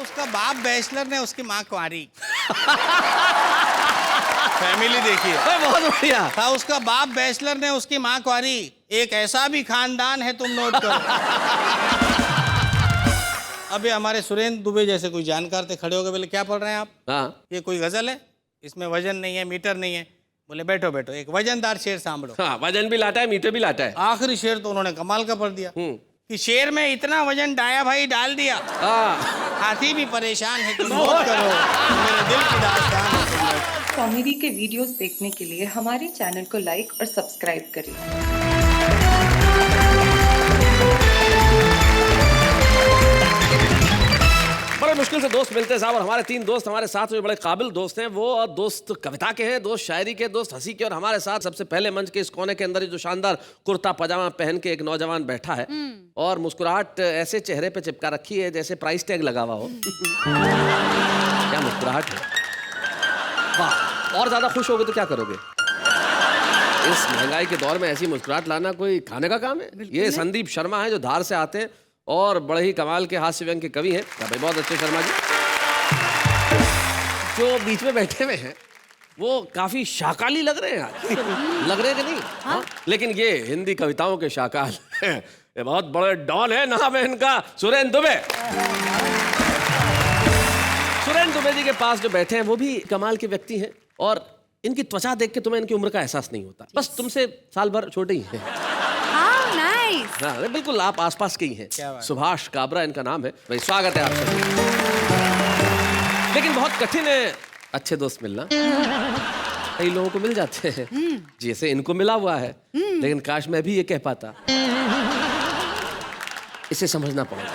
उसका बाप बैचलर ने, उसकी माँ कुंवारी। फैमिली देखिए। बहुत बढ़िया। था उसका बाप बैचलर ने, उसकी माँ कुंवारी। एक ऐसा भी खानदान है, तुम नोट करो। अभी हमारे सुरेंद्र दुबे जैसे कोई जानकार थे, खड़े हो गए, बोले क्या पढ़ रहे हैं आप? हाँ ये कोई गजल है? इसमें वजन नहीं है, मीटर नहीं है। बोले बैठो बैठो, एक वजनदार शेर सांभळो। हाँ, वजन भी लाता है, मीटर भी लाता है। आखिरी शेर तो उन्होंने कमाल का पढ़ दिया कि शेर में इतना वजन डाया भाई डाल दिया, हाथी भी परेशान है, तुम नोट करो, मेरे दिल की दास्तान है तुम नोट करो। कॉमेडी के वीडियोस देखने के लिए हमारे चैनल को लाइक और सब्सक्राइब करें। बड़े मुश्किल से दोस्त मिलते हैं साहब, और हमारे 3 दोस्त हमारे साथ में बड़े काबिल दोस्त हैं। वो दोस्त कविता के हैं, दोस्त शायरी के, दोस्त हंसी के। और हमारे साथ सबसे पहले मंच के इस कोने के अंदर जो शानदार कुर्ता पजामा पहन के एक नौजवान बैठा है और मुस्कुराहट ऐसे चेहरे पे चिपका रखी है जैसे प्राइस टैग लगा हुआ हो। क्या मुस्कुराहट है, वाह। और ज्यादा खुश होगे तो क्या करोगे? इस महंगाई के दौर में ऐसी मुस्कुराहट लाना कोई खाने का काम है? ये संदीप शर्मा है जो धार से आते हैं और बड़े ही कमाल के हास्य व्यंग के कवि हैं। भाई बहुत अच्छे शर्मा जी। जो बीच में बैठे हुए हैं वो काफी शाकाली लग रहे हैं आज। लग रहे हैं कि नहीं? हाँ? लेकिन ये हिंदी कविताओं के शाकाल हैं। ये बहुत बड़े डॉन है, नाम है इनका सुरेंद्र दुबे। सुरेंद्र दुबे जी के पास जो बैठे हैं वो भी कमाल के व्यक्ति हैं और इनकी त्वचा देख के तुम्हें इनकी उम्र का एहसास नहीं होता। बस तुमसे साल भर छोटे ही हैं। हाँ, बिल्कुल आप आसपास के ही हैं। सुभाष काबरा इनका नाम है। भाई स्वागत है आपका। लेकिन बहुत कठिन है अच्छे दोस्त मिलना। कई लोगों को मिल जाते हैं जैसे इनको मिला हुआ है, लेकिन काश मैं भी ये कह पाता। इसे समझना पड़ेगा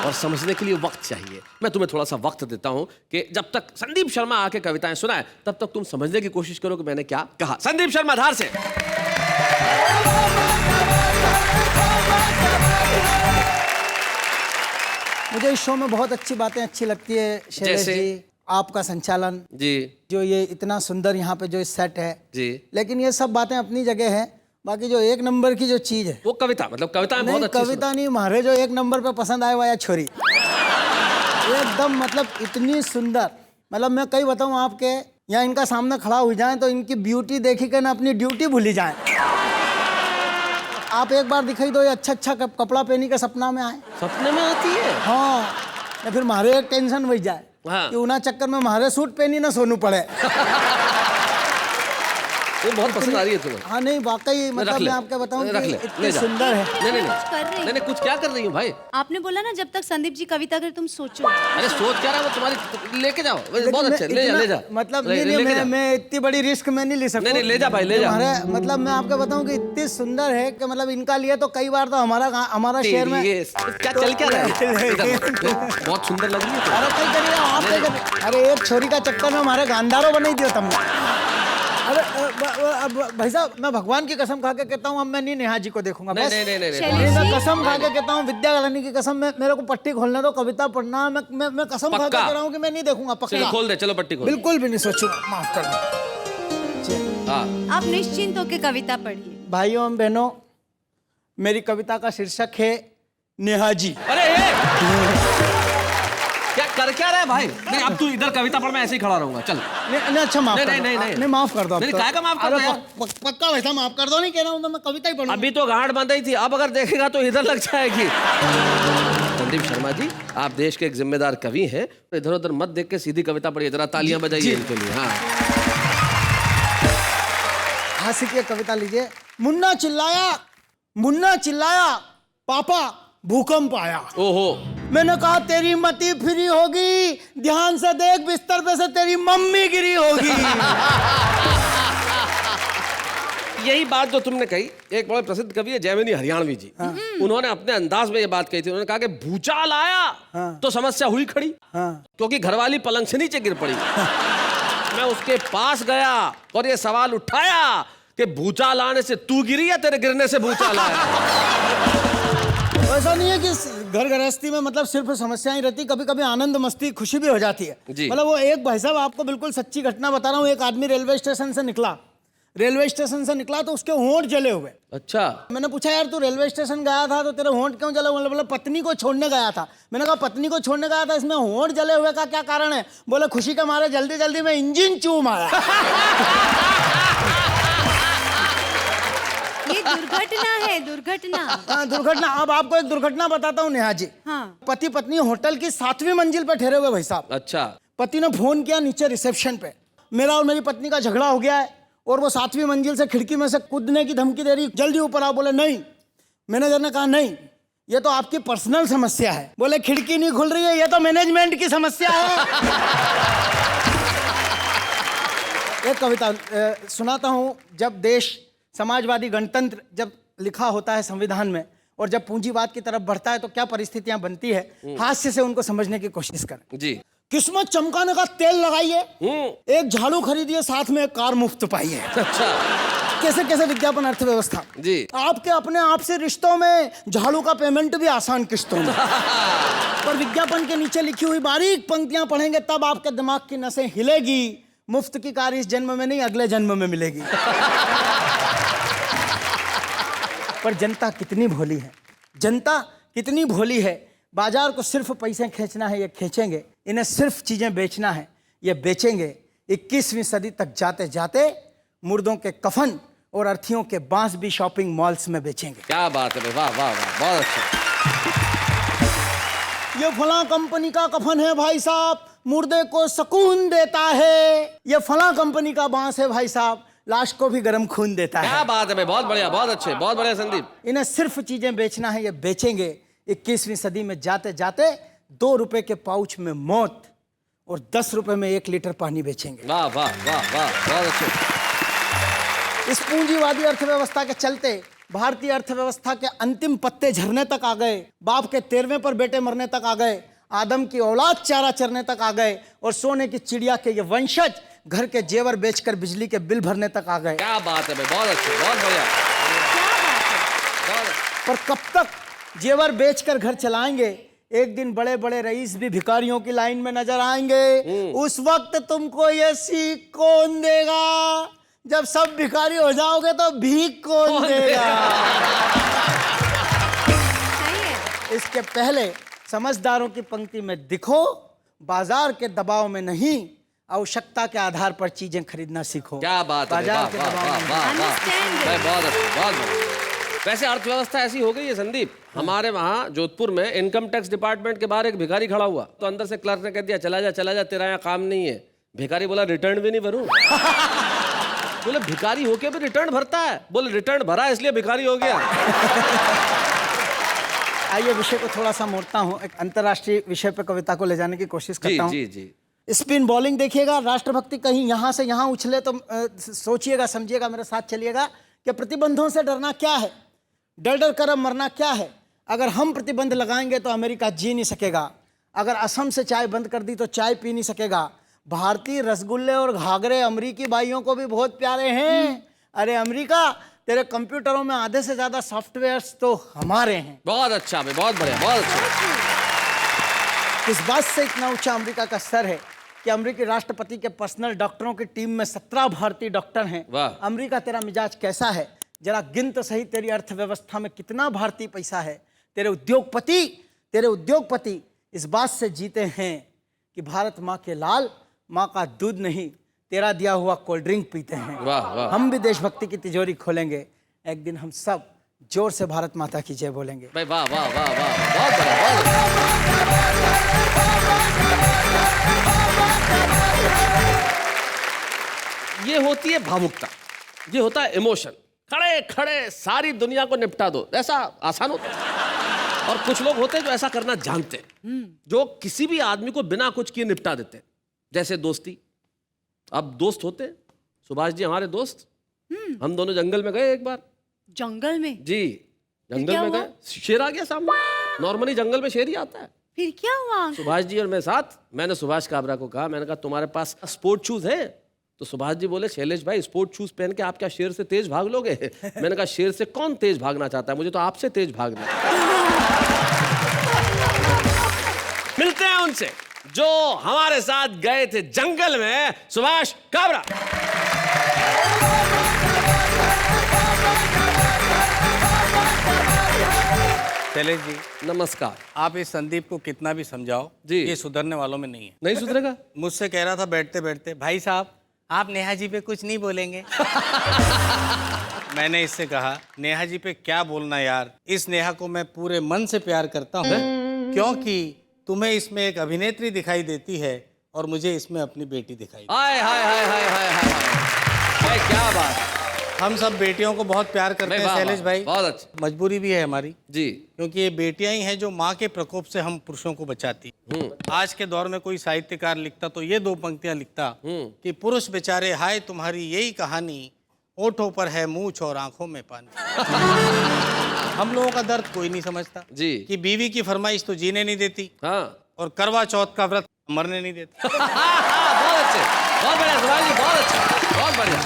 और समझने के लिए वक्त चाहिए। मैं तुम्हें थोड़ा सा वक्त देता हूं कि जब तक संदीप शर्मा आके कविताएं सुनाए तब तक तुम समझने की कोशिश करो कि मैंने क्या कहा। संदीप शर्मा धार से। मुझे इस शो में बहुत अच्छी बातें अच्छी लगती है शैलेश जी, आपका संचालन जी, जो ये इतना सुंदर यहाँ पे जो सेट है जी। लेकिन ये सब बातें अपनी जगह है। बाकी जो एक नंबर की जो चीज है वो कविता, मतलब कविता बहुत अच्छी। कविता नहीं, मारे जो एक नंबर पे पसंद आए हुआ या छोरी एकदम मतलब इतनी सुंदर। मतलब मैं कई बताऊँ आपके यहाँ इनका सामने खड़ा हो जाए तो इनकी ब्यूटी देखी के ना अपनी ड्यूटी भूली जाए। आप एक बार दिखाई दो ये अच्छा कपड़ा पहनी के सपना में आए। सपने में आती है? हाँ, या फिर मारे एक टेंशन बच जाए हाँ। कि उना चक्कर में मारे सूट पहनी ना सोनू पड़े। वो बहुत पसंद आ रही है तुम्हें? हाँ नहीं वाकई मतलब मैं आपको बताऊं कि इतनी सुंदर है। नहीं कुछ क्या कर रही हूँ भाई? आपने बोला ना जब तक संदीप जी कविता करे तुम सोचो। अरे सोच क्या रहा है वो तुम्हारी, लेके जाओ। बहुत अच्छे, ले जा। मतलब नहीं मैं इतनी बड़ी रिस्क में नहीं ले सकता। नहीं ले जा भाई, ले जा। मतलब मैं आपको बताऊं कि इतनी सुंदर है कि मतलब इनका लिए तो कई बार तो हमारा शहर में क्या चल क्या रहा है? बहुत सुंदर लग रही है। अरे कई करिए आप, अरे एक छोरी का चक्कर में हमारे गांधारो बनाई दिया तुमने। अरे भाई साहब मैं भगवान की कसम खा के कहता हूँ अब मैं नहीं नेहा जी को देखूंगा। नहीं कसम खा के कहता हूँ, विद्या गलानी की कसम, मेरे को पट्टी खोलने दो, कविता पढ़ना मैं कसम खा के कह रहा हूँ कि मैं नहीं देखूंगा। पक्का खोल दे, चलो पट्टी खोल। बिल्कुल भी नहीं सोचूंगा, माफ कर दो। आप निश्चिंत होकर कविता पढ़िए। भाइयों एवं बहनों, मेरी कविता का शीर्षक है नेहा जी। अरे क्या कर क्या रहा है भाई? नहीं अब तू इधर कविता पढ़, मैं ऐसे ही खड़ा रहूंगा। चल नहीं अच्छा माफ कर दो। नहीं माफ कर दो। काय का माफ कर दो यार? पक्का वैसा माफ कर दो। नहीं कह रहा हूँ तो मैं कविता ही पढ़ूंगा। अभी तो गांठ बंधाई थी, अब अगर देखेगा तो इधर लग जाएगी। संदीप शर्मा जी, आप देश के एक जिम्मेदार कवि हैं, इधर उधर मत देख के सीधी कविता पढ़िए। जरा तालियां बजाइए इनके लिए। हाँ हाँ सीखिए, कविता लीजिए। मुन्ना चिल्लाया पापा भूकंप आया। ओहो। मैंने कहा तेरी मती फ्री होगी, ध्यान से देख बिस्तर पे से तेरी मम्मी गिरी होगी। यही बात जो तुमने कही, एक बड़े प्रसिद्ध कवि है जयमिनी हरियाणवी जी, उन्होंने अपने अंदाज में ये बात कही थी। उन्होंने कहा कि भूचाल आया तो समस्या हुई खड़ी, क्योंकि घरवाली पलंग से नीचे गिर पड़ी। मैं उसके पास गया और ये सवाल उठाया कि भूचाल आने से तू गिरी या तेरे गिरने से भूचाल आया? ऐसा नहीं है कि घर गृहस्थी में मतलब सिर्फ समस्याएं रहती, कभी कभी आनंद मस्ती खुशी भी हो जाती है। मतलब वो एक भाई साहब आपको बिल्कुल सच्ची घटना बता रहा हूँ। एक आदमी रेलवे स्टेशन से निकला, रेलवे स्टेशन से निकला तो उसके होंठ जले हुए। अच्छा। मैंने पूछा यार तू रेलवे स्टेशन गया था तो तेरे होंठ क्यों जले हुए? बोले पत्नी को छोड़ने गया था। मैंने कहा पत्नी को छोड़ने गया था, इसमें होंठ जले हुए का क्या कारण है? बोले खुशी के मारे जल्दी जल्दी में इंजन चूम आया। ये दुर्घटना है, दुर्घटना। हाँ, दुर्घटना। अब आपको एक दुर्घटना बताता हूँ नेहा जी। हाँ। पति पत्नी होटल की 7वीं मंजिल पे ठहरे हुए भाई साहब। अच्छा। पति ने फोन किया नीचे रिसेप्शन पे, मेरा और मेरी पत्नी का झगड़ा हो गया है और वो 7वीं मंजिल से खिड़की में से कूदने की धमकी दे रही, जल्दी ऊपर आओ। बोले नहीं। मैनेजर ने कहा नहीं, ये तो आपकी पर्सनल समस्या है। बोले खिड़की नहीं खुल रही है, ये तो मैनेजमेंट की समस्या है। एक कविता सुनाता हूं। जब देश समाजवादी गणतंत्र जब लिखा होता है संविधान में और जब पूंजीवाद की तरफ बढ़ता है तो क्या परिस्थितियां बनती है, हास्य से उनको समझने की कोशिश करें। जी। किस्मत चमकाने का तेल लगाइए, एक झाड़ू खरीदिए, साथ में एक कार मुफ्त पाइए। अच्छा। कैसे कैसे विज्ञापन अर्थव्यवस्था जी। आपके अपने आप से रिश्तों में झाड़ू का पेमेंट भी आसान किस्तों में। पर विज्ञापन के नीचे लिखी हुई बारीक पंक्तियां पढ़ेंगे तब आपके दिमाग की नसें हिलेगी। मुफ्त की कार इस जन्म में नहीं अगले जन्म में मिलेगी। पर जनता कितनी भोली है, जनता कितनी भोली है। बाजार को सिर्फ पैसे खींचना है, ये खींचेंगे। इन्हें सिर्फ चीजें बेचना है, ये बेचेंगे। 21वीं सदी तक जाते जाते मुर्दों के कफन और अर्थियों के बांस भी शॉपिंग मॉल्स में बेचेंगे। क्या बात है, वाह वाह वाह, बहुत अच्छा। ये फला कंपनी का कफन है भाई साहब, मुर्दे को सुकून देता है। ये फला कंपनी का बांस है भाई साहब, लाश को भी गर्म खून देता है। क्या बात है भाई, बहुत बढ़िया, बहुत अच्छे, बहुत बढ़िया संदीप। इन्हें सिर्फ चीजें बेचना है, ये बेचेंगे। 21वीं सदी में जाते जाते 2 रुपए के पाउच में मौत और 10 रुपए में 1 लीटर पानी बेचेंगे। वाह वाह वाह वाह, बहुत अच्छे। इस पूंजीवादी अर्थव्यवस्था के चलते भारतीय अर्थव्यवस्था के अंतिम पत्ते झरने तक आ गए। बाप के 13वें पर बेटे मरने तक आ गए। आदम की औलाद चारा चरने तक आ गए और सोने की चिड़िया के ये वंशज घर के जेवर बेचकर बिजली के बिल भरने तक आ गए। क्या बात है भाई, बहुत अच्छे, बहुत बढ़िया। पर कब तक जेवर बेचकर घर चलाएंगे? एक दिन बड़े बड़े रईस भी भिखारियों की लाइन में नजर आएंगे। उस वक्त तुमको ये सीख कौन देगा? जब सब भिखारी हो जाओगे तो भीख कौन देगा? सही है। इसके पहले समझदारों की पंक्ति में दिखो, बाजार के दबाव में नहीं, आवश्यकता के आधार पर चीजें खरीदना सीखो। क्या बात है, बाजार वाह के वाह दबाव वाह में वाह वाह, Understand भाई बहुत अच्छा, बहुत बढ़िया। वैसे अर्थव्यवस्था ऐसी हो गई है संदीप, हमारे वहाँ जोधपुर में इनकम टैक्स डिपार्टमेंट के बाहर एक भिखारी खड़ा हुआ तो अंदर से क्लर्क ने कह दिया चला जा, तेरा यहाँ काम नहीं है। भिखारी बोला रिटर्न भी नहीं भरूं। बोले भिखारी होके भी रिटर्न भरता है? बोले रिटर्न भरा इसलिए भिखारी हो गया। आइए विषय को थोड़ा सा मोड़ता हूँ, एक अंतर्राष्ट्रीय विषय पर कविता को ले जाने की कोशिश करता हूँ। जी जी। स्पिन बॉलिंग देखिएगा, राष्ट्रभक्ति कहीं यहाँ से यहाँ उछले तो सोचिएगा, समझिएगा, मेरे साथ चलिएगा कि प्रतिबंधों से डरना क्या है, डर डर कर अब मरना क्या है। अगर हम प्रतिबंध लगाएंगे तो अमेरिका जी नहीं सकेगा। अगर असम से चाय बंद कर दी तो चाय पी नहीं सकेगा। भारतीय रसगुल्ले और घाघरे अमेरिकी भाइयों को भी बहुत प्यारे हैं। अरे अमेरिका, तेरे कंप्यूटरों में आधे से ज्यादा सॉफ्टवेयर्स तो हमारे हैं। बहुत अच्छा भाई, बहुत बढ़िया, बहुत अच्छा। इस बात से इतना ऊंचा अमेरिका का स्तर है कि अमेरिकी राष्ट्रपति के पर्सनल डॉक्टरों की टीम में 17 भारतीय डॉक्टर हैं। वाह। अमेरिका, तेरा मिजाज कैसा है? जरा गिन तो सही, तेरी अर्थव्यवस्था में कितना भारतीय पैसा है? तेरे उद्योगपति इस बात से जीते हैं कि भारत माँ के लाल, माँ का दूध नहीं, तेरा दिया हुआ कोल्ड ड्रिंक पीते हैं। वाह वाह। हम भी देशभक्ति की तिजोरी खोलेंगे, एक दिन हम सब जोर से भारत माता की जय बोलेंगे। भाई वाह वाह वाह वाह, बहुत बढ़िया, बहुत बढ़िया। ये होती है भावुकता, ये होता है इमोशन। खड़े खड़े सारी दुनिया को निपटा दो, ऐसा आसान होता है। और कुछ लोग होते हैं जो ऐसा करना जानते हैं, जो किसी भी आदमी को बिना कुछ किए निपटा देते हैं। जैसे दोस्ती। अब दोस्त होते हैं, सुभाष जी हमारे दोस्त, हम दोनों जंगल में गए एक बार। जंगल में? जी, जंगल क्या में हुआ? गए, शेर आ गया सामने। नॉर्मली जंगल में शेर ही आता है। फिर क्या हुआ? सुभाष जी और मैं साथ, मैंने सुभाष काबरा को कहा, मैंने कहा तुम्हारे पास स्पोर्ट शूज है? तो सुभाष जी बोले शैलेश भाई स्पोर्ट शूज पहन के आप क्या शेर से तेज भाग लोगे? मैंने कहा शेर से कौन तेज भागना चाहता है, मुझे तो आपसे तेज भागना है। मिलते हैं उनसे जो हमारे साथ गए थे जंगल में, सुभाष काबरा। शैलेश जी, नमस्कार। आप इस संदीप को कितना भी समझाओ जी। ये सुधरने वालों में नहीं है। नहीं सुधरेगा? मुझसे कह रहा था बैठते बैठते, भाई साहब आप नेहा जी पे कुछ नहीं बोलेंगे। मैंने इससे कहा, नेहा जी पे क्या बोलना यार, इस नेहा को मैं पूरे मन से प्यार करता हूँ, क्योंकि तुम्हें इसमें एक अभिनेत्री दिखाई देती है और मुझे इसमें अपनी बेटी दिखाई देती हाय हाय हाय हाय हाय हाय हाय, क्या बात। है। हम सब बेटियों को बहुत प्यार करते नहीं, हैं वाह, शैलेश वाह, भाई, बहुत अच्छा। मजबूरी भी है हमारी, जी। क्योंकि ये बेटियां ही हैं जो माँ के प्रकोप से हम पुरुषों को बचाती। आज के दौर में कोई साहित्यकार लिखता तो ये 2 पंक्तियां लिखता कि पुरुष बेचारे हाय तुम्हारी यही कहानी, ओठों पर है मूछ और आंखों में पानी। हम लोगों का दर्द कोई नहीं समझता जी। कि बीवी की फरमाइश तो जीने नहीं देती हाँ। और करवा चौथ का व्रत मरने नहीं देता। बहुत अच्छे, बहुत बढ़िया सुभाष जी, बहुत अच्छा, बहुत बढ़िया।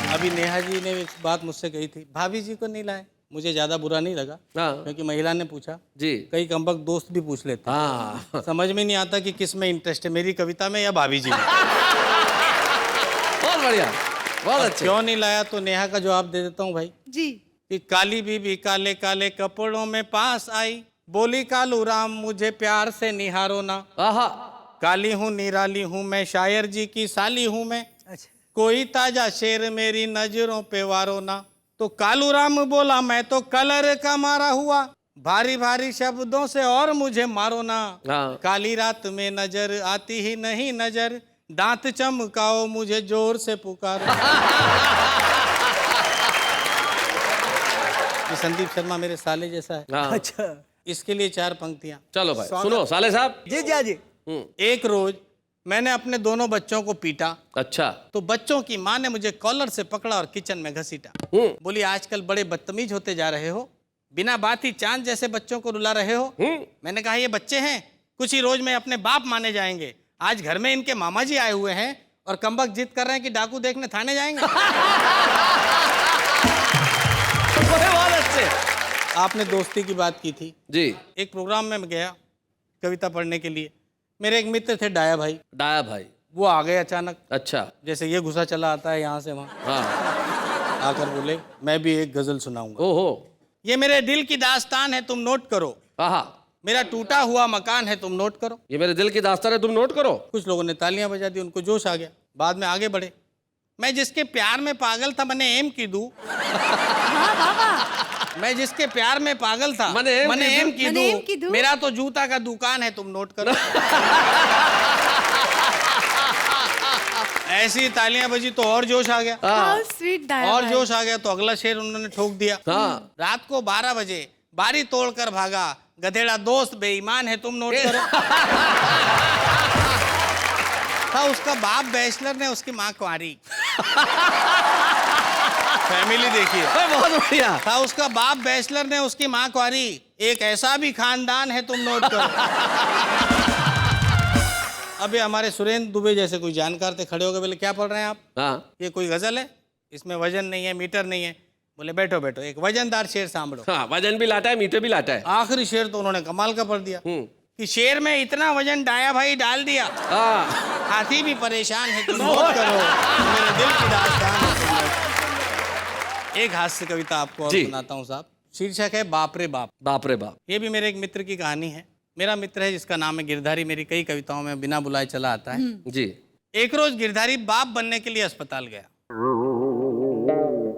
अभी नेहा जी ने एक बात मुझसे कही थी, भाभी जी को नहीं लाए। मुझे ज्यादा बुरा नहीं लगा, हाँ। क्योंकि महिला ने पूछा, जी। कई कमबख्त दोस्त भी पूछ लेते, हाँ। समझ में नहीं आता कि किस में इंटरेस्ट है, मेरी कविता में या भाभी जी में। बहुत बढ़िया, बहुत अच्छे। क्यों नहीं लाया, तो नेहा का जवाब दे देता हूँ भाई, जी। कि काली बीबी काले काले कपड़ों में पास आई, बोली कालू राम मुझे प्यार से निहारो ना। आहा। काली हूँ निराली हूँ मैं, शायर जी की साली हूँ मैं, कोई ताजा शेर मेरी नजरों पे वारो ना। तो कालू राम बोला मैं तो कलर का मारा हुआ, भारी भारी शब्दों से और मुझे मारो ना। हाँ। काली रात में नजर आती ही नहीं नजर, दांत चमकाओ मुझे जोर से पुकारो। ये संदीप शर्मा मेरे साले जैसा है। हाँ। अच्छा इसके लिए 4 पंक्तियां। चलो भाई सुनो साले साहब। जी जी जी। एक रोज मैंने अपने दोनों बच्चों को पीटा, अच्छा। तो बच्चों की माँ ने मुझे कॉलर से पकड़ा और किचन में घसीटा। बोली आजकल बड़े बदतमीज होते जा रहे हो, बिना बात ही चांद जैसे बच्चों को रुला रहे हो। मैंने कहा ये बच्चे हैं, कुछ ही रोज में अपने बाप माने जाएंगे। आज घर में इनके मामा जी आए हुए हैं और कमबख्त जिद कर रहे हैं कि डाकू देखने थाने जाएंगे। बहुत अच्छे। आपने दोस्ती की बात की थी जी। एक प्रोग्राम में मैं गया कविता पढ़ने के लिए, मेरे एक मित्र थे डाया भाई, डाया भाई। वो आ गए अचानक, अच्छा। जैसे ये घुसा चला आता है यहाँ से वहाँ, हाँ। आकर बोले मैं भी एक गजल सुनाऊंगा। ओहो। ये मेरे दिल की दास्तान है तुम नोट करो, आहा। मेरा टूटा हुआ मकान है तुम नोट करो। ये मेरे दिल की दास्तान है तुम नोट करो। कुछ लोगों ने तालियां बजा दी, उनको जोश आ गया, बाद में आगे बढ़े। मैं जिसके प्यार में पागल था मैंने एम की दू। मैं जिसके प्यार में पागल था मैंने एम मैंने एम की दूं। मेरा तो जूता का दुकान है तुम नोट करो। ऐसी तालियां बजी तो और जोश आ गया, हाउ स्वीट डाया और भाई। जोश आ गया तो अगला शेर उन्होंने ठोक दिया। हाँ। रात को 12 बजे बारी तोड़कर भागा, गधेड़ा दोस्त बेईमान है तुम नोट करो। था उसका बाप बैचलर ने, उसकी माँ कुंवारी। फैमिली देखिए। बहुत बढ़िया। था उसका बाप बैचलर ने, उसकी माँ कुंवारी, एक ऐसा भी खानदान है तुम नोट करो। अबे हमारे सुरेंद्र दुबे जैसे कोई जानकार थे, खड़े हो गए, बोले क्या पढ़ रहे हैं आप? हाँ। ये कोई गजल है, इसमें वजन नहीं है, मीटर नहीं है। बोले बैठो बैठो, एक वजनदार शेर सांभलो। हाँ, वजन भी लाता है, मीटर भी लाता है। आखिरी शेर तो उन्होंने कमाल का पढ़ दिया कि शेर में इतना वजन डाया भाई डाल दिया, हाँ। हाथी भी परेशान है तुम नोट करो, मेरे दिल की दास्तान है तुम नोट करो। एक हास्य कविता आपको और जी। सुनाता हूँ साहब, शीर्षक है बाप रे बाप। बाप रे बाप। ये भी मेरे एक मित्र की कहानी है। मेरा मित्र है जिसका नाम है गिरधारी, मेरी कई कविताओं में बिना बुलाए चला आता है। जी। एक रोज गिरधारी बाप बनने के लिए अस्पताल गया।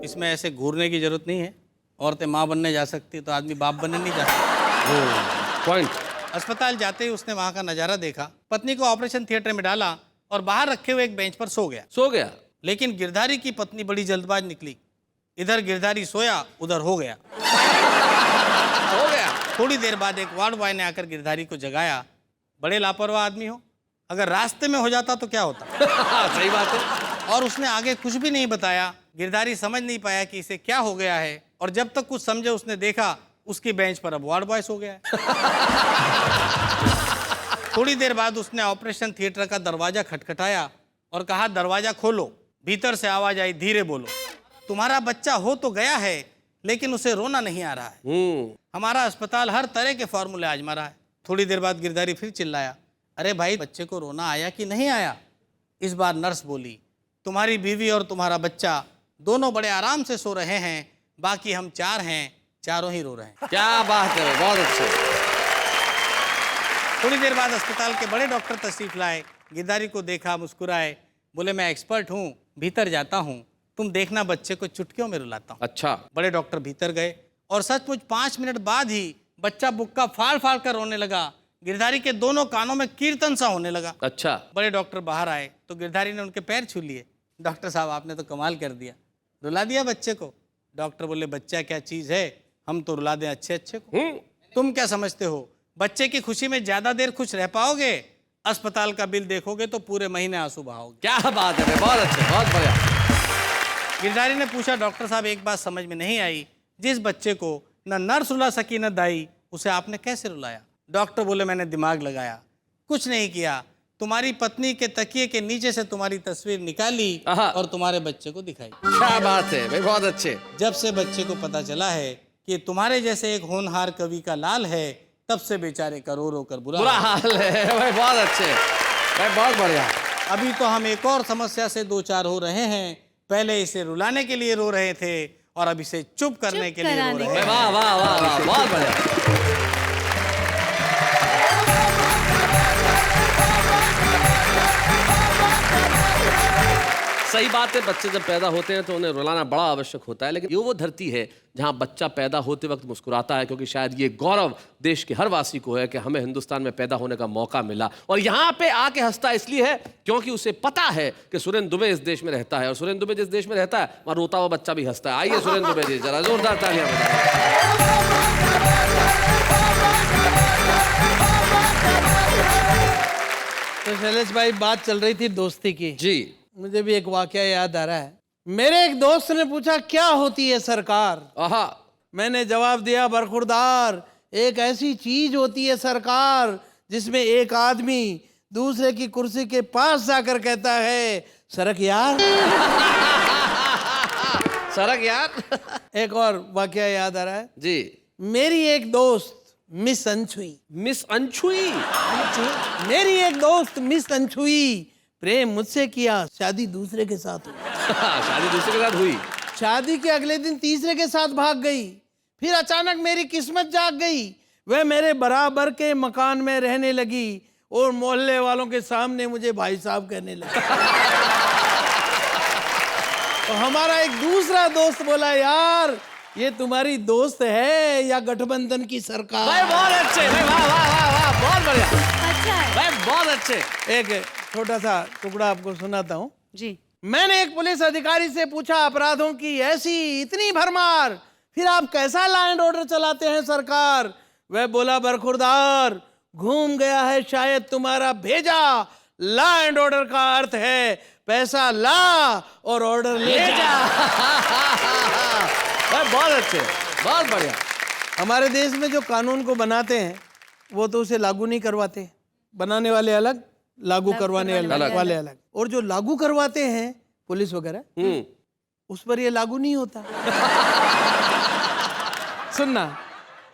इसमें ऐसे घूरने की जरूरत नहीं है, औरतें माँ बनने जा सकती है तो आदमी बाप बनने नहीं जा सकता। पॉइंट। अस्पताल जाते ही उसने वहां का नजारा देखा, पत्नी को ऑपरेशन थिएटर में डाला और बाहर रखे हुए एक बेंच पर सो गया। सो गया। लेकिन गिरधारी की पत्नी बड़ी जल्दबाज निकली, इधर गिरधारी सोया उधर हो गया। हो गया। थोड़ी देर बाद एक वार्ड बॉय ने आकर गिरधारी को जगाया। बड़े लापरवाह आदमी हो, अगर रास्ते में हो जाता तो क्या होता? सही बात है। और उसने आगे कुछ भी नहीं बताया। गिरधारी समझ नहीं पाया कि इसे क्या हो गया है, और जब तक कुछ समझे उसने देखा उसकी बेंच पर अब वार्ड बॉय सो गया है। थोड़ी देर बाद उसने ऑपरेशन थिएटर का दरवाजा खटखटाया और कहा दरवाजा खोलो। भीतर से आवाज आई, धीरे बोलो, तुम्हारा बच्चा हो तो गया है लेकिन उसे रोना नहीं आ रहा है। हमारा अस्पताल हर तरह के फॉर्मूले आजमा रहा है। थोड़ी देर बाद गिरधारी फिर चिल्लाया, अरे भाई बच्चे को रोना आया कि नहीं आया? इस बार नर्स बोली, तुम्हारी बीवी और तुम्हारा बच्चा दोनों बड़े आराम से सो रहे हैं, बाकी हम 4 हैं, चारों ही रो रहे हैं। क्या बात है, बहुत अच्छे। थोड़ी देर बाद अस्पताल के बड़े डॉक्टर तशरीफ लाए, गिरधारी को देखा, मुस्कुराए, बोले मैं एक्सपर्ट हूँ, भीतर जाता हूँ, तुम देखना बच्चे को चुटकियों में रुलाता हूँ। अच्छा। बड़े डॉक्टर भीतर गए और सचमुच 5 मिनट बाद ही बच्चा बुक्का फाड़ फाड़ कर रोने लगा। गिरधारी के दोनों कानों में कीर्तन सा होने लगा। अच्छा। बड़े डॉक्टर बाहर आए तो गिरधारी ने उनके पैर छू लिए। डॉक्टर साहब आपने तो कमाल कर दिया, रुला दिया बच्चे को। डॉक्टर बोले बच्चा क्या चीज है, हम तो रुला दें अच्छे अच्छे को। तुम क्या समझते हो बच्चे की खुशी में ज्यादा देर खुश रह पाओगे? अस्पताल का बिल देखोगे तो पूरे महीने आंसू बहाओगे। क्या बात है, बहुत अच्छे, बहुत बढ़िया। गिरधारी ने पूछा डॉक्टर साहब एक बात समझ में नहीं आई, जिस बच्चे को न नर्स रुला सकी न दाई, उसे आपने कैसे रुलाया? डॉक्टर बोले मैंने दिमाग लगाया, कुछ नहीं किया, तुम्हारी पत्नी के तकिए के नीचे से तुम्हारी तस्वीर निकाली और तुम्हारे बच्चे को दिखाई। क्या बात है भाई, बहुत अच्छे। जब से बच्चे को पता चला है कि तुम्हारे जैसे एक होनहार कवि का लाल है, तब से बेचारे का रो रो कर बुरा हाल है भाई, बहुत अच्छे भाई, बहुत बढ़िया। अभी तो हम एक और समस्या से दो चार हो रहे हैं। पहले इसे रुलाने के लिए रो रहे थे और अब इसे चुप करने के लिए रो रहे हैं। वाह वाह वाह वाह, बहुत बढ़िया। सही बात है, बच्चे जब पैदा होते हैं तो उन्हें रुलाना बड़ा आवश्यक होता है, लेकिन ये वो धरती है जहां बच्चा पैदा होते वक्त मुस्कुराता है, क्योंकि शायद ये गौरव देश के हर वासी को है कि हमें हिंदुस्तान में पैदा होने का मौका मिला। और यहाँ पे आके हंसता इसलिए है क्योंकि उसे पता है कि सुरेंद्र दुबे इस देश में रहता है, और सुरेंद्र दुबे जिस देश में रहता है वहाँ रोता हुआ बच्चा भी हंसता है। आइए सुरेंद्र दुबे जी, जरा जोरदार तालियां बजाएं। तो शैलेश भाई, बात चल रही थी दोस्ती की जी। मुझे भी एक वाकया याद आ रहा है। मेरे एक दोस्त ने पूछा क्या होती है सरकार? आहा। मैंने जवाब दिया बरखुरदार, एक ऐसी चीज होती है सरकार जिसमें एक आदमी दूसरे की कुर्सी के पास जाकर कहता है सरक यार। सरक यार। एक और वाकया याद आ रहा है जी। मेरी एक दोस्त मिस अनछुई, मिस अनछुई। मेरी एक दोस्त मिस अनछुई प्रेम मुझसे किया, शादी दूसरे के साथ हुई। शादी दूसरे के साथ हुई। शादी के अगले दिन तीसरे के साथ भाग गई। फिर अचानक मेरी किस्मत जाग गई, वह मेरे बराबर के मकान में रहने लगी और मोहल्ले वालों के सामने मुझे भाई साहब कहने लगी। तो हमारा एक दूसरा दोस्त बोला यार ये तुम्हारी दोस्त है या गठबंधन की सरकार? भाई बहुत अच्छे भाई, वाह वाह वाह वाह, बहुत बढ़िया अच्छा है भाई, बहुत अच्छे। एक छोटा सा टुकड़ा आपको सुनाता हूँ। जी। मैंने एक पुलिस अधिकारी से पूछा अपराधों की ऐसी इतनी भरमार, फिर आप कैसा लॉ एंड ऑर्डर चलाते हैं सरकार? वह बोला बरखुरदार, घूम गया है शायद तुम्हारा भेजा। लॉ एंड ऑर्डर का अर्थ है पैसा ला और ऑर्डर ले जा। भाई बहुत अच्छे, बहुत बढ़िया। हमारे देश में जो कानून को बनाते हैं वो तो उसे लागू नहीं करवाते, बनाने वाले अलग, लागू करवाने वाले अलग। और जो लागू करवाते हैं पुलिस वगैरह, उस पर ये लागू नहीं होता। सुनना,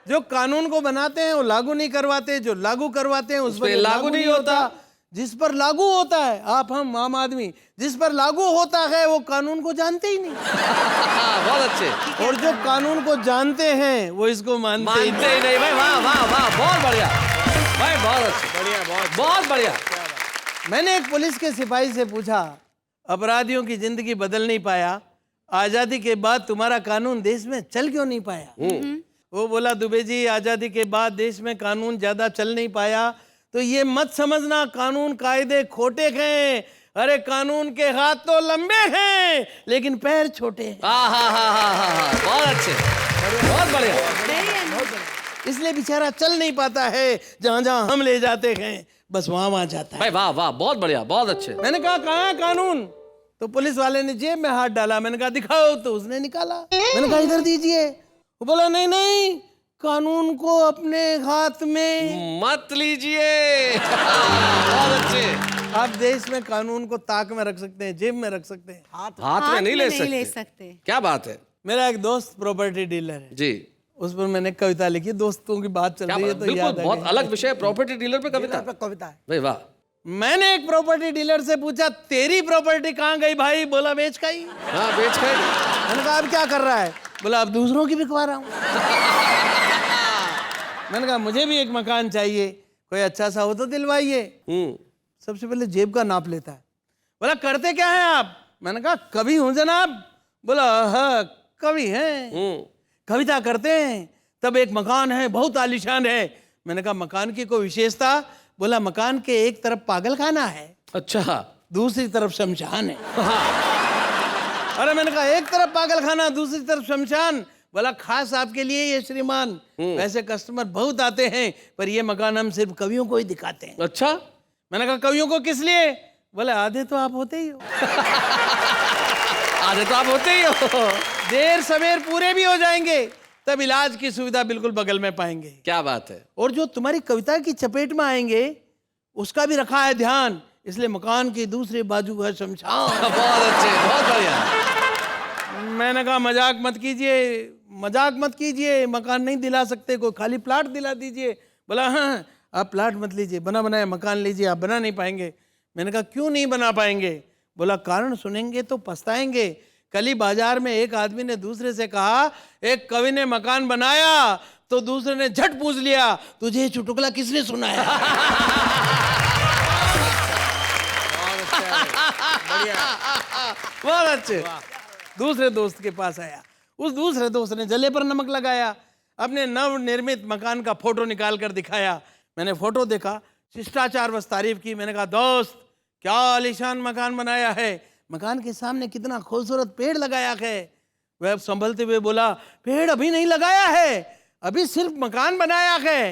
जो कानून को बनाते हैं वो लागू नहीं करवाते, जो लागू करवाते हैं उस पर लागू नहीं होता। जिस पर लागू होता है, आप हम आम आदमी, जिस पर लागू होता है वो कानून को जानते ही नहीं। बहुत अच्छे। और जो कानून को जानते हैं वो इसको मानते ही नहीं भाई, वाह वाह वाह, बहुत बढ़िया भाई, बहुत अच्छे, बढ़िया, बहुत बढ़िया। मैंने एक पुलिस के सिपाही से पूछा अपराधियों की जिंदगी बदल नहीं पाया, आजादी के बाद तुम्हारा कानून देश में चल क्यों नहीं पाया? वो बोला दुबे जी, आजादी के बाद देश में कानून ज्यादा चल नहीं पाया तो ये मत समझना कानून कायदे खोटे हैं। अरे कानून के हाथ तो लंबे हैं लेकिन पैर छोटे हैं। बहुत अच्छे, बहुत बढ़िया। इसलिए बेचारा चल नहीं पाता है, जहां जहां हम ले जाते हैं बस वहां वहां जाता है। भाई वाह वाह, बहुत बढ़िया, बहुत अच्छे। मैंने कहा कहाँ है कानून? तो पुलिस वाले ने जेब में हाथ डाला। मैंने कहा दिखाओ, तो उसने निकाला। मैंने कहा इधर दीजिए। वो बोला नहीं नहीं, कानून को अपने हाथ में मत लीजिए। बहुत अच्छे। आप देश में कानून को ताक में रख सकते हैं, जेब में रख सकते हैं, हाथ में नहीं ले सकते। क्या बात है। मेरा एक दोस्त प्रॉपर्टी डीलर है जी। उस पर मैंने कविता लिखी। दोस्तों की बात चल रही है तो बिल्कुल याद आ बहुत गई। अलग विषय, प्रॉपर्टी डीलर पे कविता। कविता है। भाई वाह। मैंने एक प्रॉपर्टी डीलर से पूछा तेरी प्रॉपर्टी कहाँ गई भाई? बोला बेच गई। हाँ बेच गई। मैंने कहा अब क्या कर रहा है? बोला अब दूसरों की बिकवा रहा हूँ। मैंने कहा मुझे भी एक मकान चाहिए, कोई अच्छा सा हो तो दिलवाइए। सबसे पहले जेब का नाप लेता है। बोला करते क्या हैं आप? मैंने कहा कवि हूं जनाब। बोला हाँ कवि हैं, कविता करते हैं, तब एक मकान है बहुत आलीशान है। मैंने कहा मकान की कोई विशेषता? बोला मकान के एक तरफ पागल खाना है, अच्छा, दूसरी तरफ शमशान है। अरे मैंने कहा एक तरफ पागल खाना दूसरी तरफ शमशान। बोला खास आपके लिए ये श्रीमान, वैसे कस्टमर बहुत आते हैं पर ये मकान हम सिर्फ कवियों को ही दिखाते हैं। अच्छा, मैंने कहा कवियों को किस लिए? बोले आधे तो आप होते ही हो। आधे तो आप होते ही हो। देर सवेर पूरे भी हो जाएंगे, तब इलाज की सुविधा बिल्कुल बगल में पाएंगे। क्या बात है। और जो तुम्हारी कविता की चपेट में आएंगे उसका भी रखा है ध्यान, इसलिए मकान की दूसरी बाजू है शमशान। बहुत अच्छे, बहुत बढ़िया। मैंने कहा मजाक मत कीजिए, मजाक मत कीजिए, मकान नहीं दिला सकते, कोई खाली प्लाट दिला दीजिए। बोला हाँ आप प्लाट मत लीजिए, बना बनाया मकान लीजिए, आप बना नहीं पाएंगे। मैंने कहा क्यों नहीं बना पाएंगे? बोला कारण सुनेंगे तो पछताएंगे। कल ही बाजार में एक आदमी ने दूसरे से कहा एक कवि ने मकान बनाया, तो दूसरे ने झट पूछ लिया तुझे ये चुटकुला किसने सुनाया? बहुत अच्छे। दूसरे दोस्त के पास आया, उस दूसरे दोस्त ने जले पर नमक लगाया, अपने नव निर्मित मकान का फोटो निकाल कर दिखाया। मैंने फोटो देखा, शिष्टाचार बस तारीफ की। मैंने कहा दोस्त क्या आलीशान मकान बनाया है, मकान के सामने कितना खूबसूरत पेड़ लगाया है। वह संभलते हुए बोला पेड़ अभी नहीं लगाया है, अभी सिर्फ मकान बनाया है।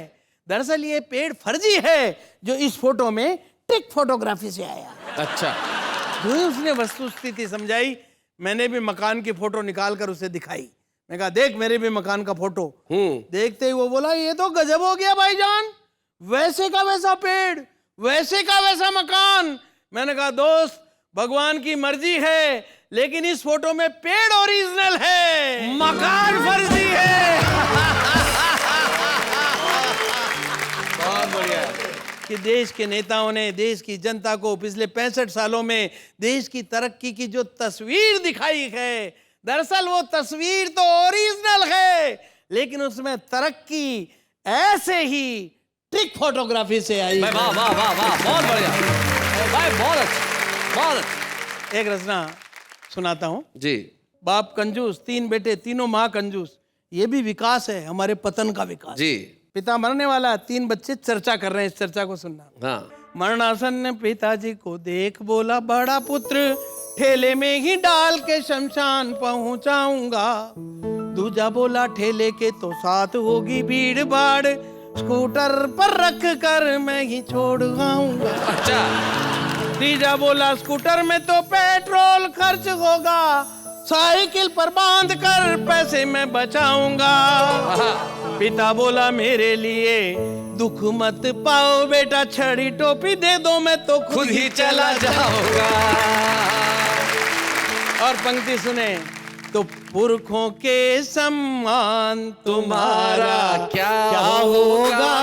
दरअसल ये पेड़ फर्जी है जो इस फोटो में ट्रिक फोटोग्राफी से आया। अच्छा, जो ही उसने वस्तु स्थिति समझाई, मैंने भी मकान की फोटो निकाल कर उसे दिखाई। मैं कहा देख मेरे भी मकान का फोटो। देखते ही वो बोला ये तो गजब हो गया भाईजान, वैसे का वैसा पेड़, वैसे का वैसा मकान। मैंने कहा दोस्त भगवान की मर्जी है, लेकिन इस फोटो में पेड़ ओरिजिनल है, मकान फर्जी है। बहुत बढ़िया कि देश के नेताओं ने देश की जनता को पिछले 65 सालों में देश की तरक्की की जो तस्वीर दिखाई है, दरअसल वो तस्वीर तो ओरिजिनल है, लेकिन उसमें तरक्की ऐसे ही ट्रिक फोटोग्राफी से आई। वाह वाह वाह वाह, बहुत बढ़िया भाई, बहुत अच्छा, बहुत अच्छा। एक रचना सुनाता हूं जी। बाप कंजूस, 3 बेटे, तीनों माँ कंजूस। ये भी विकास है, हमारे पतन का विकास। जी। पिता मरने वाला, 3 बच्चे चर्चा कर रहे हैं, इस चर्चा को सुनना। हाँ। मरणासन पिताजी को देख बोला बड़ा पुत्र ठेले में ही डाल के शमशान पहुंचाऊंगा। दूजा बोला ठेले के तो साथ होगी भीड़ भाड़, स्कूटर पर रख कर मैं ही छोड़ आऊंगा। अच्छा। तीजा बोला स्कूटर में तो पेट्रोल खर्च होगा, साइकिल पर बांध कर पैसे मैं बचाऊंगा। पिता बोला मेरे लिए दुख मत पाओ बेटा, छड़ी टोपी दे दो मैं तो खुद ही चला जाऊंगा। और पंक्ति सुने तो पुरखों के सम्मान तुम्हारा क्या होगा,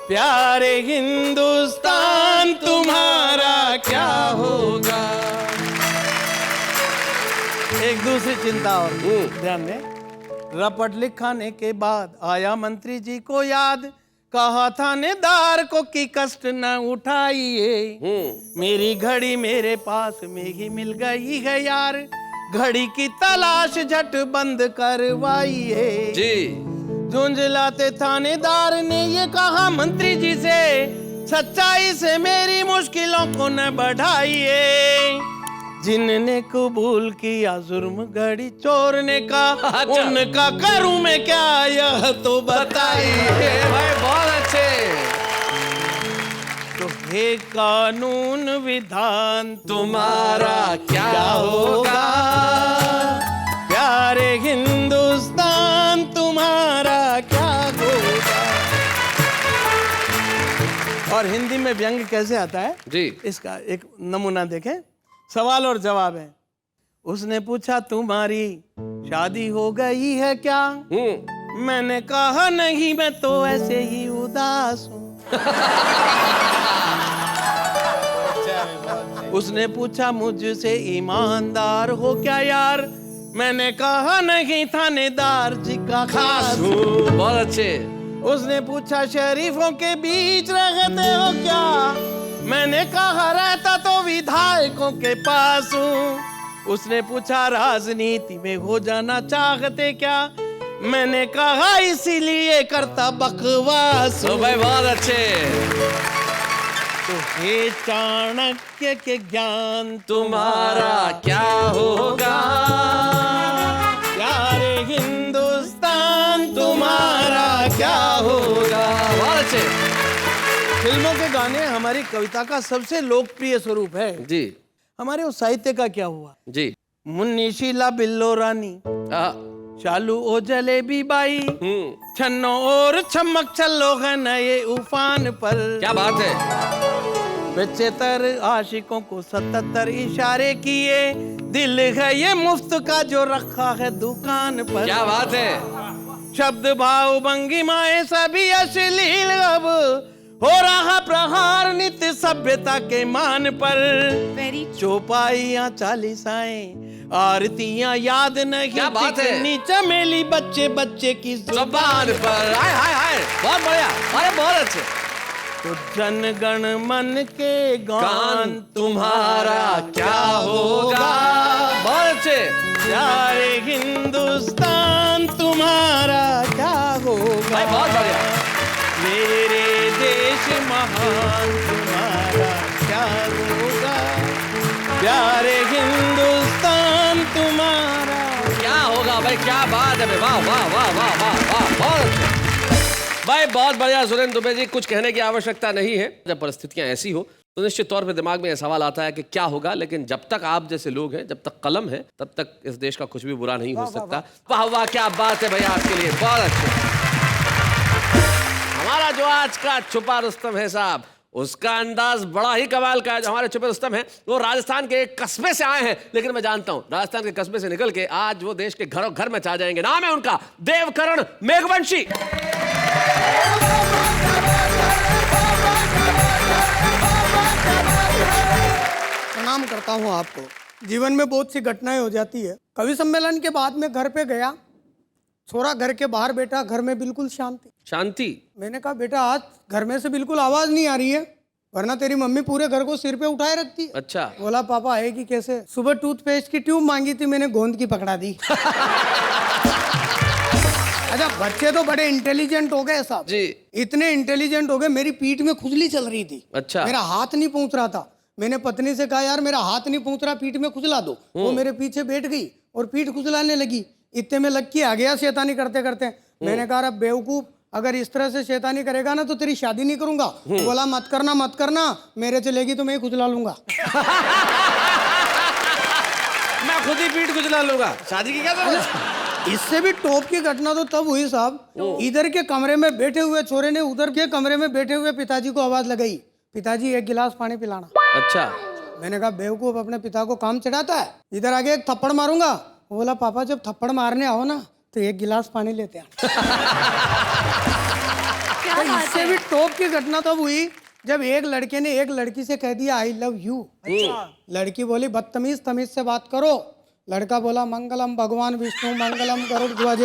प्यारे हिंदुस्तान तुम्हारा क्या होगा। एक दूसरी चिंता और ध्यान दें। रपट लिखाने के बाद आया मंत्री जी को याद, कहा थानेदार को कि कष्ट न उठाइए, मेरी घड़ी मेरे पास में ही मिल गई है यार, घड़ी की तलाश झट बंद करवाइए। जी। झुंझलाते थानेदार ने ये कहा मंत्री जी से, सच्चाई से मेरी मुश्किलों को न बढ़ाइए, जिनने कबूल किया जुर्म घड़ी चोरने का, अच्छा। उनका करूं मैं क्या यह तो बताइए। भाई बहुत अच्छे। तो हे कानून विधान तुम्हारा क्या होगा, प्यारे हिंदुस्तान तुम्हारा क्या होगा। और हिंदी में व्यंग कैसे आता है जी। इसका एक नमूना देखें। सवाल और जवाब है। उसने पूछा तुम्हारी शादी हो गई है क्या, मैंने कहा नहीं मैं तो ऐसे ही उदास हूँ। उसने पूछा मुझसे ईमानदार हो क्या यार, मैंने कहा नहीं थानेदार जी का खास हूँ। बहुत अच्छे। उसने पूछा शरीफों के बीच रहते हो क्या? मैंने कहा रहता तो विधायकों के पास हूँ। उसने पूछा राजनीति में हो जाना चाहते क्या? मैंने कहा इसीलिए करता बकवास तो हूँ। भाई बहुत अच्छे। तो हे चाणक्य के ज्ञान तुम्हारा क्या होगा? प्यारे हिंदुस्तान तुम्हारा क्या होगा? बहुत अच्छे। फिल्मों के गाने हमारी कविता का सबसे लोकप्रिय स्वरूप है जी हमारे उस साहित्य का क्या हुआ? जी। मुन्नी शीला बिल्लो रानी, आ, चालू ओ जलेबी बाई, छन्नो और छमक चलो है नए उफान पर। क्या बात है। बच्चे तर आशिकों को 77 इशारे किए, दिल है ये मुफ्त का जो रखा है दुकान पर। क्या बात है। शब्द भाव भंगिमाएं सभी अश्लील, अब हो रहा प्रहार नित्य सभ्यता के मान पर। वेरी चौपाइयाँ चालीसाएं आरतियाँ याद नहीं, क्या बात है। कितनी चमेली बच्चे बच्चे की जुबान पर। हाय हाय हाय, बहुत बढ़िया। अरे बहुत अच्छे। तो जन गण मन के गान गान तुम्हारा क्या होगा? बहुत अच्छे। प्यारे हिंदुस्तान तुम्हारा क्या होगा? भाई बहुत बढ़िया। मेरे देश महान तुम्हारा क्या होगा? प्यारे हिंदुस्तान तुम्हारा क्या होगा भाई? क्या बात है भाई। वाह वाह वाह वाह वाह वाह, बहुत अच्छे। भाई बहुत बढ़िया सुरेंद्र दुबे जी। कुछ कहने की आवश्यकता नहीं है। जब परिस्थितियां ऐसी हो तो निश्चित तौर पे दिमाग में यह सवाल आता है कि क्या होगा, लेकिन जब तक आप जैसे लोग हैं, जब तक कलम है, तब तक इस देश का कुछ भी बुरा नहीं हो सकता। वाह वाह, क्या बात है भैया आपके लिए, बहुत अच्छे। हमारा जो आज का छुपा रुस्तम है साहब, उसका अंदाज बड़ा ही कमाल का है। जो हमारे छुपे रुस्तम है वो राजस्थान के एक कस्बे से आए हैं, लेकिन मैं जानता हूं राजस्थान के कस्बे से निकल के आज वो देश के घरों घर में छा जाएंगे। नाम है उनका देवकरण मेघवंशी। प्रणाम करता हूँ आपको। जीवन में बहुत सी घटनाएं हो जाती है। कवि सम्मेलन के बाद में घर पे गया, छोरा घर के बाहर बैठा, घर में बिल्कुल शांति। शांति। मैंने कहा बेटा आज घर में से बिल्कुल आवाज नहीं आ रही है, वरना तेरी मम्मी पूरे घर को सिर पे उठाए रखती है। अच्छा। बोला पापा आएगी कैसे? सुबह टूथपेस्ट की ट्यूब मांगी थी, मैंने गोंद की पकड़ा दी। अच्छा बच्चे तो बड़े इंटेलिजेंट हो गए साहब जी। इतने इंटेलिजेंट हो गए, मेरी पीठ में खुजली चल रही थी। अच्छा। मेरा हाथ नहीं पहुंच रहा था। मैंने पत्नी से कहा यार मेरा हाथ नहीं पहुंच रहा, पीठ में खुजला दो। वो मेरे पीछे बैठ गई और पीठ खुजलाने लगी। इतने में लक्की आ गया शैतानी करते करते। मैंने कहा अब बेवकूफ, अगर इस तरह से शैतानी करेगा ना तो तेरी शादी नहीं करूंगा। बोला मत करना मत करना, मेरे चलेगी तो मैं ही खुजला लूंगा। मैं खुद ही पीठ खुजला लूंगा, शादी की क्या जरूरत? इससे भी टॉप की घटना तो तब हुई साहब, इधर के कमरे में बैठे हुए छोरे ने उधर के कमरे में बैठे हुए पिताजी को आवाज लगाई, पिताजी एक गिलास पानी पिलाना। अच्छा। मैंने कहा बेवकूफ, अपने पिता को काम चढ़ाता है, इधर आगे एक थप्पड़ मारूंगा। वो बोला पापा जब थप्पड़ मारने आओ ना तो एक गिलास पानी लेते हैं। क्या बात इससे है। भी टॉप की घटना तब हुई जब एक लड़के ने एक लड़की से कह दिया आई लव यू। लड़की बोली बदतमीज, तमीज से बात करो। लड़का बोला मंगलम भगवान विष्णु मंगलम गरुड़ ध्वज,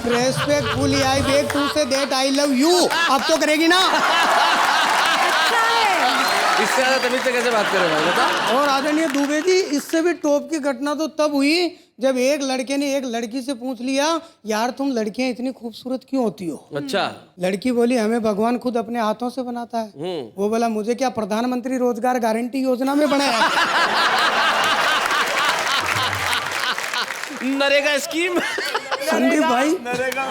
respectfully I beg to say that I love you. अब तो करेगी ना? इससे ज्यादा तमीज से कैसे बात करें भाई, बता। और आदरणीय दुबे जी इससे भी टॉप की घटना तो तब हुई जब एक लड़के ने एक लड़की से पूछ लिया यार तुम लड़कियां इतनी खूबसूरत क्यों होती हो? अच्छा। लड़की बोली हमें भगवान खुद अपने हाथों से बनाता है। वो बोला मुझे क्या प्रधानमंत्री रोजगार गारंटी योजना में बनाया? नरेगा स्कीम। संदीप भाई नरेगा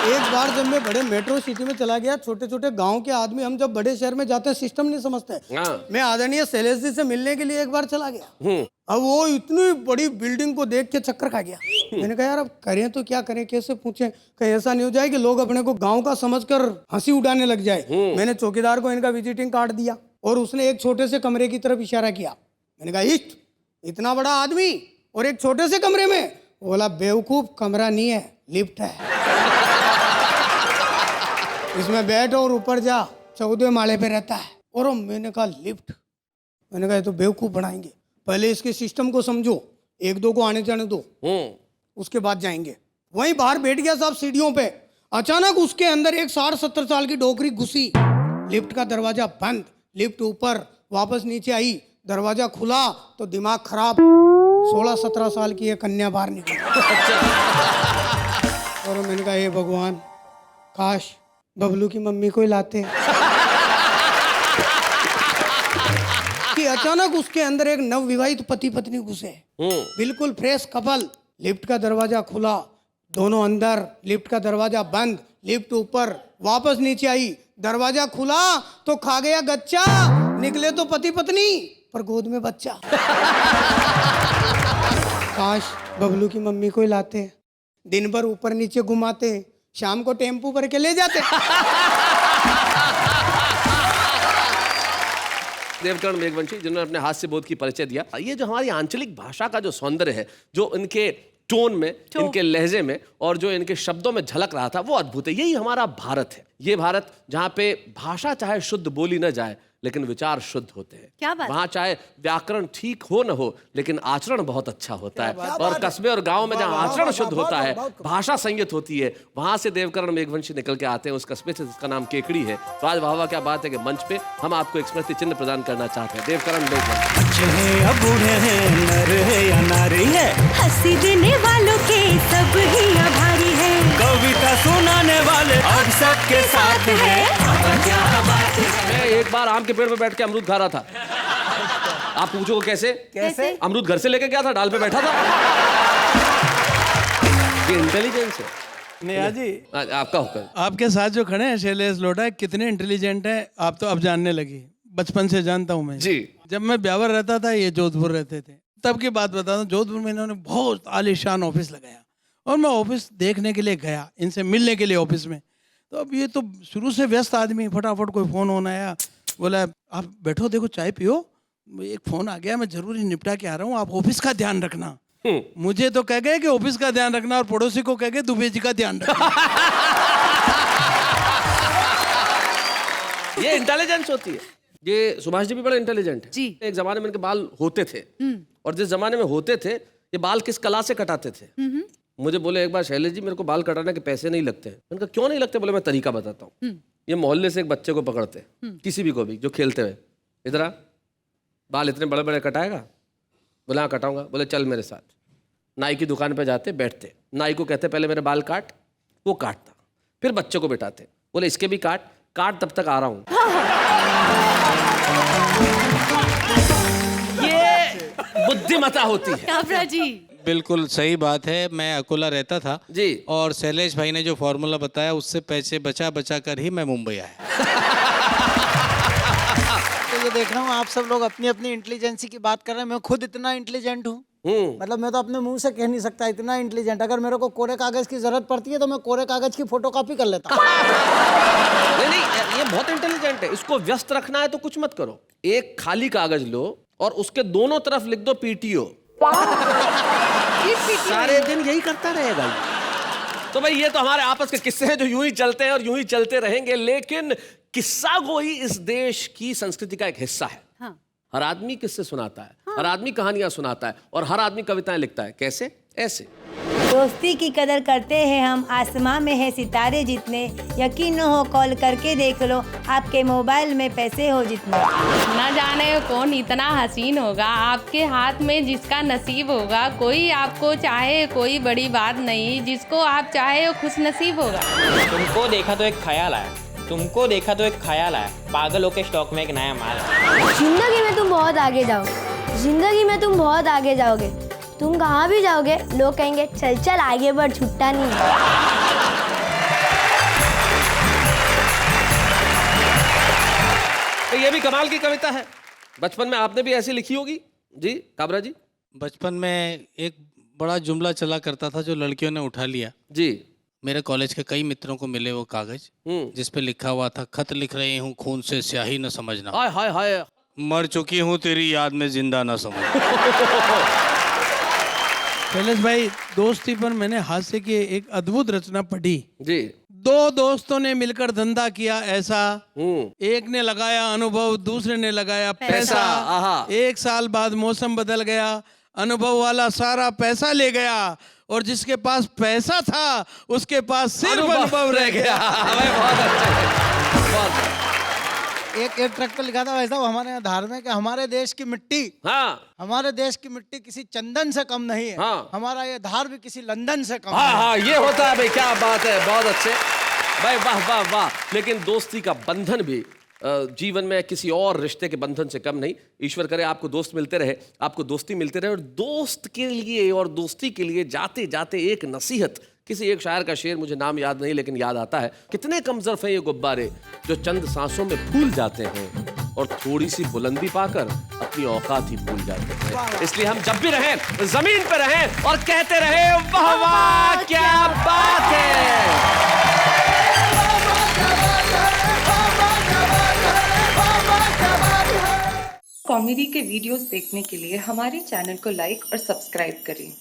एक बार जब मैं बड़े मेट्रो सिटी में चला गया, छोटे छोटे गांव के आदमी हम जब बड़े शहर में जाते हैं सिस्टम नहीं समझते। हाँ। मैं आदरणीय शैलेश जी से मिलने के लिए एक बार चला गया। अब वो इतनी बड़ी बिल्डिंग को देख के चक्कर खा गया। मैंने कहा यार अब करें तो क्या करें, कैसे पूछें, कहीं ऐसा नहीं हो जाए कि लोग अपने को गांव का समझकर हंसी उड़ाने लग जाए। मैंने चौकीदार को इनका विजिटिंग कार्ड दिया और उसने एक छोटे से कमरे की तरफ इशारा किया। मैंने कहा इष्ट इतना बड़ा आदमी और एक छोटे से कमरे में? बोला बेवकूफ, कमरा नहीं है लिफ्ट है। इसमें बैठ और ऊपर जा, 14वें माले पे रहता है। और मैंने कहा लिफ्ट? मैंने कहा ये तो बेवकूफ बनाएंगे, पहले इसके सिस्टम को समझो, एक दो को आने जाने दो। उसके बाद जाएंगे। वहीं बाहर बैठ गया साहब सीढ़ियों पे, अचानक उसके अंदर एक 60-70 साल की डोकरी घुसी। लिफ्ट का दरवाजा बंद, लिफ्ट ऊपर, वापस नीचे आई, दरवाजा खुला तो दिमाग खराब, 16-17 साल की एक कन्या बाहर निकली। और मैंने कहा हे भगवान, काश बबलू की मम्मी को ही लाते। कि अचानक उसके अंदर एक नवविवाहित पति पत्नी घुसे, बिल्कुल फ्रेश कपल। लिफ्ट का दरवाजा खुला, दोनों अंदर, लिफ्ट का दरवाजा बंद, लिफ्ट ऊपर, वापस नीचे आई, दरवाजा खुला तो खा गया गच्चा, निकले तो पति पत्नी पर गोद में बच्चा। काश बबलू की मम्मी को ही लाते, दिन भर ऊपर नीचे घुमाते, शाम को टेम्पू भर के ले जाते। देवकरण मेघवंशी जिन्होंने अपने हास्य बोध की परिचय दिया। ये जो हमारी आंचलिक भाषा का जो सौंदर्य है, जो इनके टोन में, इनके लहजे में और जो इनके शब्दों में झलक रहा था, वो अद्भुत है। यही हमारा भारत है। ये भारत जहाँ पे भाषा चाहे शुद्ध बोली न जाए लेकिन विचार शुद्ध होते हैं। क्या बात? वहाँ चाहे व्याकरण ठीक हो न हो लेकिन आचरण बहुत अच्छा होता है। और कस्बे और गांव में जहाँ आचरण शुद्ध होता है, भाषा संयत होती है, वहां से देवकरण मेघवंशी निकल के आते हैं, उस कस्बे से जिसका नाम केकड़ी है। तो आज वाह वाह क्या बात है कि मंच पे हम आपको एक स्मृति चिन्ह प्रदान करना चाहते हैं। देवकरण मेघवंशी। बच्चे हैं या बूढ़े हैं, नर है या नारी है, हंसी देने वालों के सब ही आभारी है, कविता सुनाने वाले अब सबके साथ है। क्या बात है। मैं एक बार आम के पेड़ पे बैठ के अमरूद खा रहा था। आप पूछो कैसे? कैसे? अमरूद घर से लेके गया था, डाल पे बैठा था। ये इंटेलिजेंस है। नेहा जी, आपका हुक्म। आपके साथ जो खड़े हैं शैलेश लोढ़ा, कितने इंटेलिजेंट हैं आप तो अब जानने लगी। बचपन से जानता हूँ मैं जी। जब मैं ब्यावर रहता था, ये जोधपुर रहते थे, तब की बात बताता हूँ। जोधपुर में इन्होंने बहुत आलीशान ऑफिस लगाया और मैं ऑफिस देखने के लिए गया, इनसे मिलने के लिए ऑफिस में। तो अब ये तो शुरू से व्यस्त आदमी, फटाफट कोई फ़ोन होना आया, बोला आप बैठो, देखो चाय पियो, एक फ़ोन आ गया, मैं ज़रूरी निपटा के आ रहा हूँ, आप ऑफिस का ध्यान रखना। मुझे तो कह गए कि ऑफिस का ध्यान रखना, और पड़ोसी को कह गए दुबे जी का ध्यान रखना। ये इंटेलिजेंस होती है। ये सुभाष जी भी बड़े इंटेलिजेंट है जी। एक जमाने में इनके बाल होते थे, और जिस जमाने में होते थे, ये बाल किस कला से कटाते थे। मुझे बोले एक बार, शैलेश जी मेरे को बाल कटाने के पैसे नहीं लगते। मैंने कहा क्यों नहीं लगते? बोले मैं तरीका बताता हूँ। ये मोहल्ले से एक बच्चे को पकड़ते, किसी भी को भी जो खेलते हुए, इधर आ, बाल इतने बड़े बड़े कटाएगा? बोले हाँ कटाऊंगा। बोले चल मेरे साथ। नाई की दुकान पे जाते, बैठते, नाई को कहते पहले मेरे बाल काट, वो काटता, फिर बच्चे को बिठाते, बोले इसके भी काट, तब तक आ रहा हूँ। ये बुद्धिमता होती है। काबरा जी, बिल्कुल सही बात है। मैं अकोला रहता था जी। और शैलेश भाई ने जो फॉर्मूला बताया उससे पैसे बचा बचा कर ही मैं मुंबई आया। तो ये देख रहा हूँ आप सब लोग अपनी अपनी इंटेलिजेंसी की बात कर रहे हैं, मैं खुद इतना इंटेलिजेंट हूँ, मतलब मैं तो अपने मुंह से कह नहीं सकता इतना इंटेलिजेंट। अगर मेरे को कोरे कागज की जरूरत पड़ती है तो मैं कोरे कागज की फोटोकॉपी कर लेता हूँ। नहीं, ये बहुत इंटेलिजेंट है। इसको व्यस्त रखना है तो कुछ मत करो, एक खाली कागज लो और उसके दोनों तरफ लिख दो PTO। सारे दिन यही करता रहेगा। तो भाई ये तो हमारे आपस के किस्से हैं जो यूं ही चलते हैं और यूं ही चलते रहेंगे। लेकिन किस्सा गोई इस देश की संस्कृति का एक हिस्सा है। हाँ। हर आदमी किस्से सुनाता है, हर आदमी कहानियां सुनाता है, और हर आदमी कविताएं लिखता है। कैसे? ऐसे। दोस्ती की कदर करते हैं हम, आसमां में है सितारे जितने, यकीन न हो कॉल करके देख लो, आपके मोबाइल में पैसे हो जितने। न जाने कौन इतना हसीन होगा, आपके हाथ में जिसका नसीब होगा। कोई आपको चाहे कोई बड़ी बात नहीं, जिसको आप चाहे वो खुश नसीब होगा। तुमको देखा तो एक ख्याल आया, तुमको देखा तो एक ख्याल आया, पागलों के स्टॉक में एक नया माल है। जिंदगी में तुम बहुत आगे जाओगे, जिंदगी में तुम बहुत आगे जाओगे, तुम कहाँ भी जाओगे लोग कहेंगे चल चल आगे बढ़, छुट्टा नहीं। तो ये भी कमाल की कविता है। बचपन में आपने भी ऐसी लिखी होगी जी काबरा जी? बचपन में एक बड़ा जुमला चला करता था जो लड़कियों ने उठा लिया जी। मेरे कॉलेज के कई मित्रों को मिले वो कागज जिस पे लिखा हुआ था, खत लिख रही हूँ खून से स्याही न समझना, हाय हाय हाय, मर चुकी हूँ तेरी याद में जिंदा न समझना। शैलेश भाई, दोस्ती पर मैंने हास्य की एक अद्भुत रचना पढ़ी जी। दो दोस्तों ने मिलकर धंधा किया ऐसा, एक ने लगाया अनुभव, दूसरे ने लगाया पैसा। आहा। 1 साल बाद मौसम बदल गया, अनुभव वाला सारा पैसा ले गया, और जिसके पास पैसा था उसके पास सिर्फ अनुभव रह गया। बहुत अच्छा, बहुत एक ट्रक पे लिखा था वैसा हमारे यहाँ धार्मिक है, हमारे देश की मिट्टी, हाँ हमारे देश की मिट्टी किसी चंदन से कम नहीं है। हाँ। हमारा ये धार भी किसी लंदन से कम हाँ नहीं हाँ ये होता है भाई, क्या बात है, बहुत अच्छे भाई, वाह वाह वाह। लेकिन दोस्ती का बंधन भी जीवन में किसी और रिश्ते के बंधन से कम नहीं। ईश्वर करे आपको दोस्त मिलते रहे, आपको दोस्ती मिलते रहे। और दोस्त के लिए और दोस्ती के लिए जाते जाते एक नसीहत, किसी एक शायर का शेर, मुझे नाम याद नहीं लेकिन याद आता है, कितने कमजोर हैं ये गुब्बारे जो चंद सांसों में फूल जाते हैं और थोड़ी सी बुलंदी पाकर अपनी औकात ही भूल जाते हैं। इसलिए हम जब भी रहें जमीन पर रहें और कहते रहे वाह वाह क्या बात है। कॉमेडी के वीडियोस देखने के लिए हमारे चैनल को लाइक और सब्सक्राइब करें।